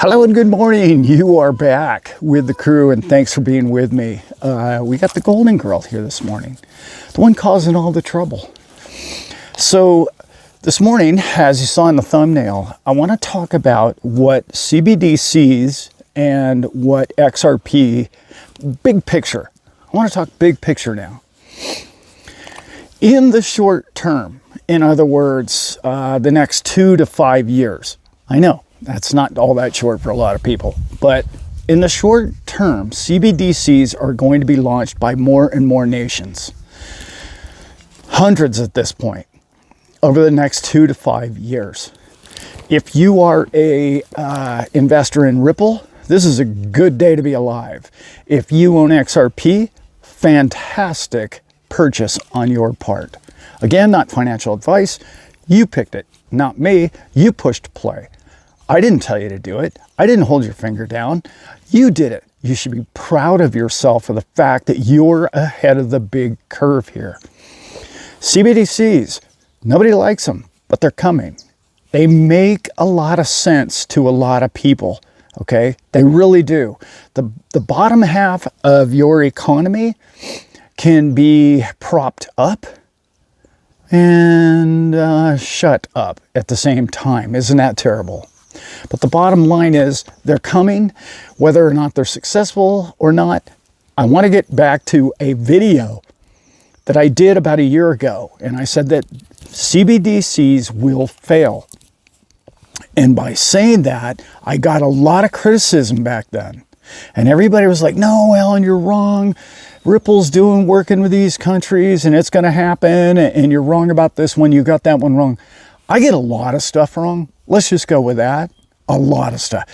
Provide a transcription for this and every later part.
Hello and good morning. You are back with the crew, and thanks for being with me. We got the golden girl here this morning, the one causing all the trouble. So this morning, as you saw in the thumbnail, I want to talk about what CBDCs and what XRP, big picture. I want to talk big picture now. In the short term, in other words, the next 2 to 5 years, I know that's not all that short for a lot of people, but in the short term, CBDCs are going to be launched by more and more nations. Hundreds at this point, over the next 2 to 5 years. If you are a investor in Ripple, this is a good day to be alive. If you own XRP, fantastic purchase on your part. Again, not financial advice. You picked it, not me. You pushed play. I didn't tell you to do it. I didn't hold your finger down. You did it. You should be proud of yourself for the fact that you're ahead of the big curve here. CBDCs, nobody likes them, but they're coming. They make a lot of sense to a lot of people, okay? They really do. The bottom half of your economy can be propped up and shut up at the same time. Isn't that terrible? But the bottom line is they're coming, whether or not they're successful or not. I want to get back to a video that I did about a year ago. And I said that CBDCs will fail. And by saying that, I got a lot of criticism back then. And everybody was like, no, Allan, you're wrong. Ripple's working with these countries and it's going to happen. And you're wrong about this one. You got that one wrong. I get a lot of stuff wrong. Let's just go with that. A lot of stuff.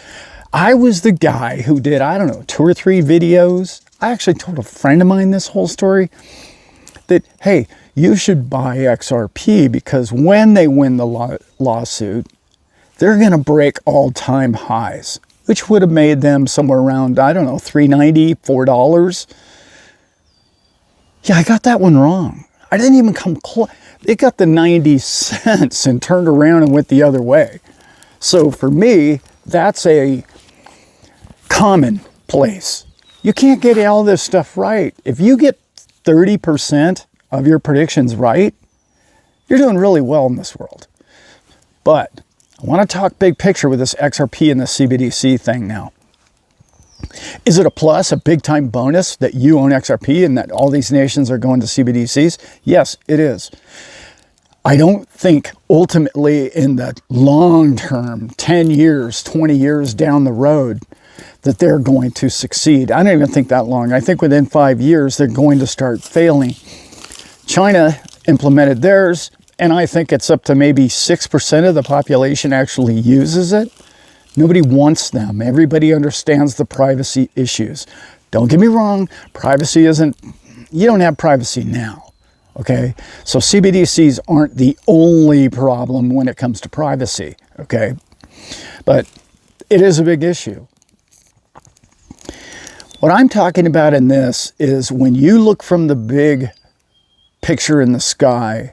I was the guy who did, 2 or 3 videos. I actually told a friend of mine this whole story that, hey, you should buy XRP because when they win the lawsuit, they're going to break all-time highs, which would have made them somewhere around, $3.90, $4. Yeah, I got that one wrong. I didn't even come close. It got the 90 cents and turned around and went the other way. So for me, that's a commonplace. You can't get all this stuff right. If you get 30% of your predictions right, you're doing really well in this world. But I want to talk big picture with this XRP and the CBDC thing now. Is it a plus, a big time bonus that you own XRP and that all these nations are going to CBDCs? Yes, it is. I don't think ultimately in the long term, 10 years, 20 years down the road, that they're going to succeed. I don't even think that long. I think within 5 years, they're going to start failing. China implemented theirs, and I think it's up to maybe 6% of the population actually uses it. Nobody wants them. Everybody understands the privacy issues. Don't get me wrong, privacy isn't, you don't have privacy now, okay? So CBDCs aren't the only problem when it comes to privacy, okay? But it is a big issue. What I'm talking about in this is when you look from the big picture in the sky,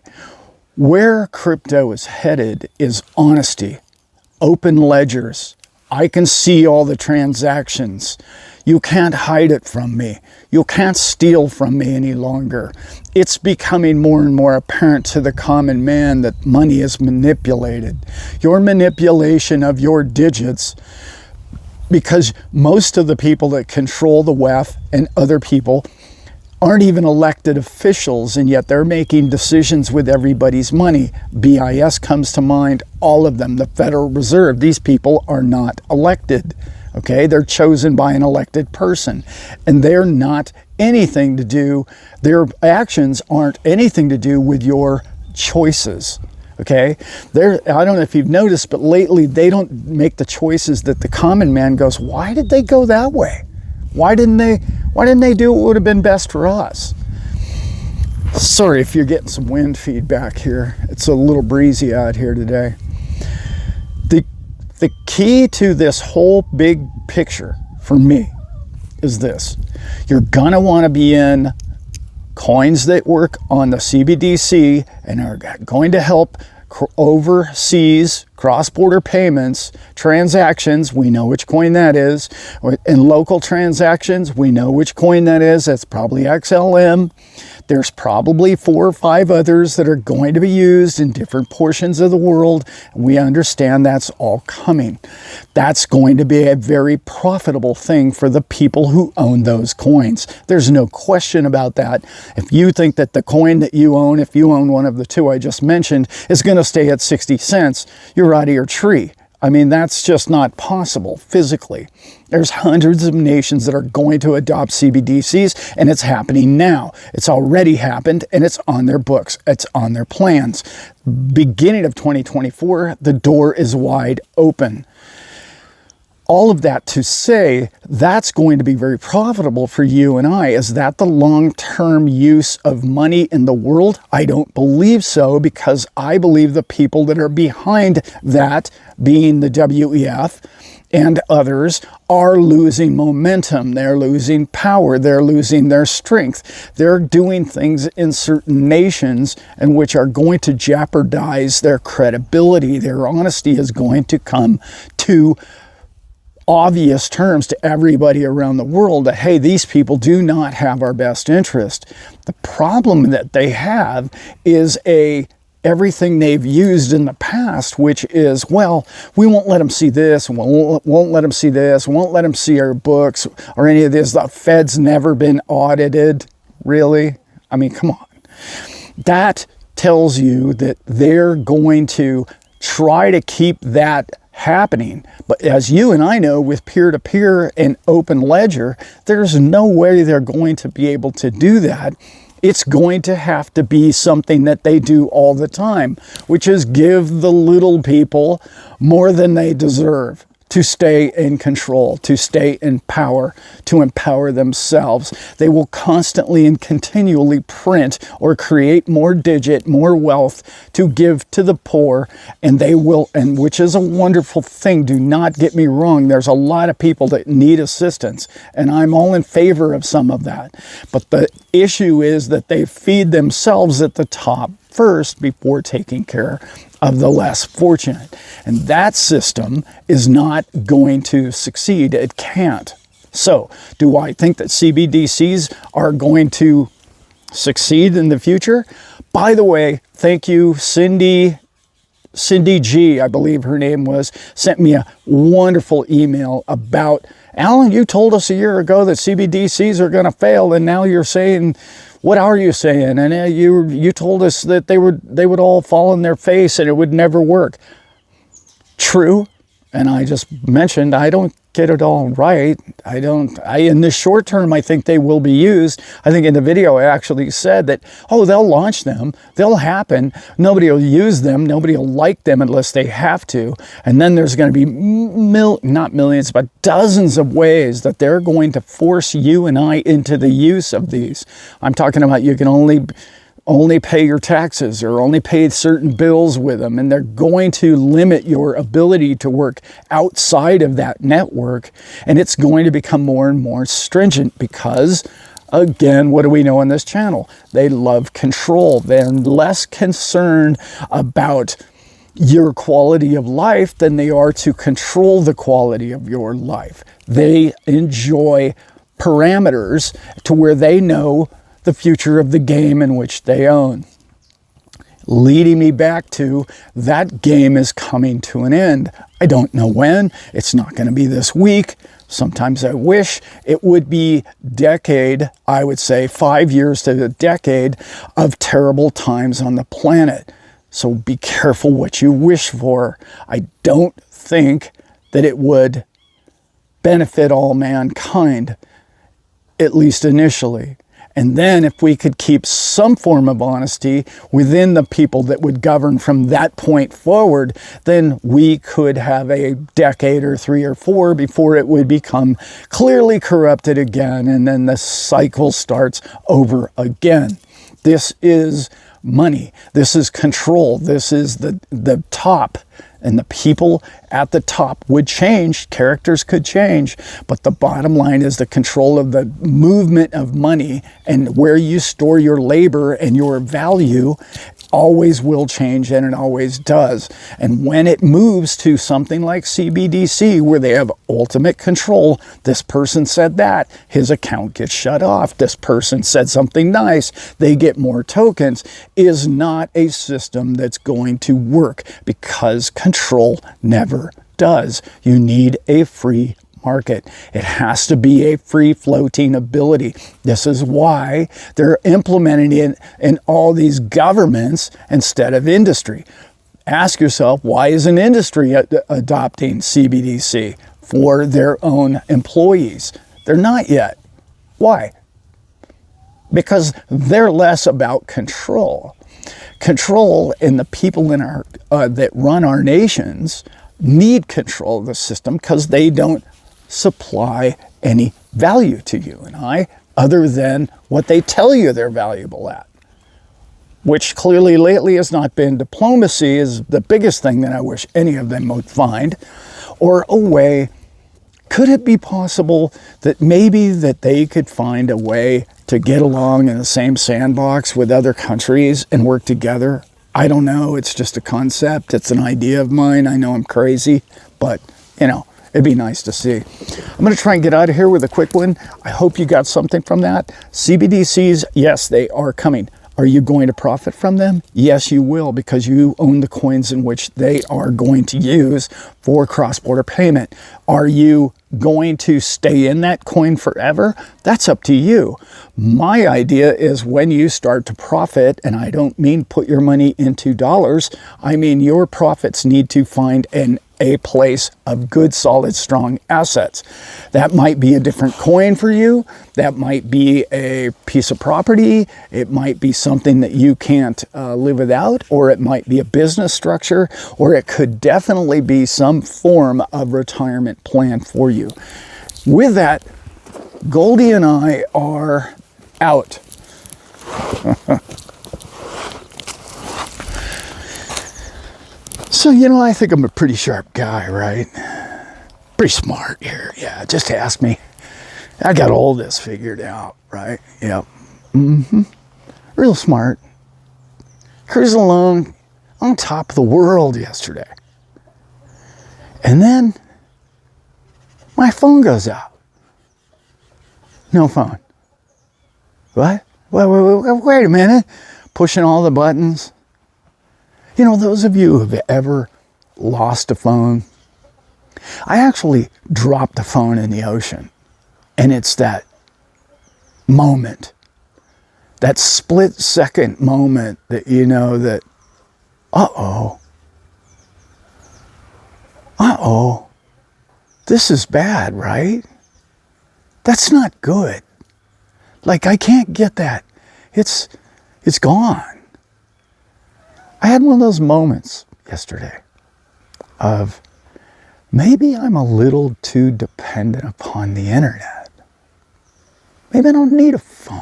where crypto is headed is honesty. Open ledgers. I can see all the transactions. You can't hide it from me. You can't steal from me any longer. It's becoming more and more apparent to the common man that money is manipulated. Your manipulation of your digits, because most of the people that control the WEF and other people aren't even elected officials, and yet they're making decisions with everybody's money. BIS comes to mind, all of them, the Federal Reserve. These people are not elected, okay? They're chosen by an elected person, and they're not anything to do, their actions aren't anything to do with your choices, okay? I don't know if you've noticed, but lately they don't make the choices that the common man goes, why did they go that way? Why didn't they do what would have been best for us? Sorry if you're getting some wind feedback here. It's a little breezy out here today. The key to this whole big picture for me is this. You're gonna want to be in coins that work on the CBDC and are going to help overseas cross-border payments, transactions, we know which coin that is. And local transactions, we know which coin that is. That's probably XLM. There's probably 4 or 5 others that are going to be used in different portions of the world. We understand that's all coming. That's going to be a very profitable thing for the people who own those coins. There's no question about that. If you think that the coin that you own, if you own one of the 2 I just mentioned, is going to stay at 60 cents, you're out of your tree. I mean, that's just not possible physically. There's hundreds of nations that are going to adopt CBDCs, and it's happening now. It's already happened, and it's on their books. It's on their plans. Beginning of 2024, the door is wide open. All of that to say, that's going to be very profitable for you and I. Is that the long-term use of money in the world? I don't believe so, because I believe the people that are behind that, being the WEF and others, are losing momentum. They're losing power. They're losing their strength. They're doing things in certain nations in which are going to jeopardize their credibility. Their honesty is going to come to obvious terms to everybody around the world that, hey, these people do not have our best interest. The problem that they have is everything they've used in the past, which is, well, we won't let them see this, and won't let them see this, won't let them see our books or any of this. The Fed's never been audited. Really? I mean, come on. That tells you that they're going to try to keep that happening. But as you and I know, with peer-to-peer and open ledger, there's no way they're going to be able to do that. It's going to have to be something that they do all the time, which is give the little people more than they deserve to stay in control, to stay in power, to empower themselves. They will constantly and continually print or create more more wealth to give to the poor, and they will, and which is a wonderful thing. Do not get me wrong. There's a lot of people that need assistance, and I'm all in favor of some of that. But the issue is that they feed themselves at the top first before taking care of the less fortunate. And that system is not going to succeed. It can't. So, do I think that CBDCs are going to succeed in the future? By the way, thank you, Cindy G, I believe her name was, sent me a wonderful email about, Allan, you told us a year ago that CBDCs are going to fail, and now you're saying, what are you saying? And you told us that they would all fall on their face and it would never work. True. And I just mentioned, I don't get it all right. In the short term, I think they will be used. I think in the video, I actually said that, oh, they'll launch them. They'll happen. Nobody will use them. Nobody will like them unless they have to. And then there's going to be not millions, but dozens of ways that they're going to force you and I into the use of these. I'm talking about you can only pay your taxes or only pay certain bills with them, and they're going to limit your ability to work outside of that network, and it's going to become more and more stringent because, again, what do we know on this channel? They love control. They're less concerned about your quality of life than they are to control the quality of your life. They enjoy parameters to where they know the future of the game in which they own. Leading me back to that game is coming to an end. I don't know when. It's not going to be this week. Sometimes I wish it would be decade, I would say 5 years to a decade of terrible times on the planet. So be careful what you wish for. I don't think that it would benefit all mankind, at least initially. And then if we could keep some form of honesty within the people that would govern from that point forward, then we could have a decade or 3 or 4 before it would become clearly corrupted again. And then the cycle starts over again. This is money. This is control. This is the top. And the people at the top would change. Characters could change. But the bottom line is the control of the movement of money and where you store your labor and your value always will change, and it always does. And when it moves to something like CBDC, where they have ultimate control, this person said that, his account gets shut off. This person said something nice, they get more tokens, is not a system that's going to work, because control never does. You need a free market. It has to be a free floating ability. This is why they're implementing it in all these governments instead of industry. Ask yourself, why isn't industry adopting CBDC for their own employees? They're not yet. Why? Because they're less about control. Control, and the people in our that run our nations need control of the system, because they don't supply any value to you and I, other than what they tell you they're valuable at, which clearly lately has not been. Diplomacy is the biggest thing that I wish any of them would find, or a way. Could it be possible that maybe that they could find a way to get along in the same sandbox with other countries and work together? I don't know. It's just a concept. It's an idea of mine. I know I'm crazy, but you know, it'd be nice to see. I'm going to try and get out of here with a quick one. I hope you got something from that. CBDCs, yes, they are coming. Are you going to profit from them? Yes, you will, because you own the coins in which they are going to use for cross-border payment. Are you going to stay in that coin forever? That's up to you. My idea is when you start to profit, and I don't mean put your money into dollars, I mean your profits need to find a place of good, solid, strong assets. That might be a different coin for you. That might be a piece of property. It might be something that you can't live without, or it might be a business structure, or it could definitely be some form of retirement plan for you. With that, Goldie and I are out. So, you know, I think I'm a pretty sharp guy, right? Pretty smart here. Yeah, just ask me. I got all this figured out, right? Yep. Real smart. Cruising along on top of the world yesterday. And then my phone goes out. No phone. What? Wait a minute. Pushing all the buttons. You know, those of you who have ever lost a phone, I actually dropped a phone in the ocean. And it's that moment, that split second moment that you know that, uh-oh, this is bad, right? That's not good. Like, I can't get that. It's gone. I had one of those moments yesterday of maybe I'm a little too dependent upon the internet. Maybe I don't need a phone.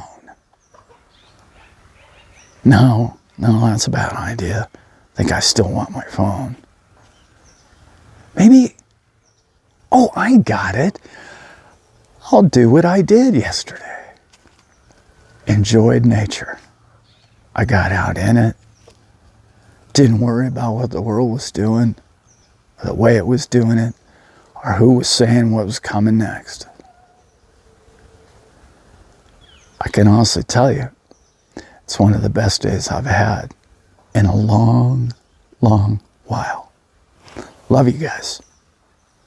No, that's a bad idea. I think I still want my phone. Maybe, oh, I got it. I'll do what I did yesterday. Enjoyed nature. I got out in it. Didn't worry about what the world was doing, or the way it was doing it, or who was saying what was coming next. I can honestly tell you, it's one of the best days I've had in a long, long while. Love you guys.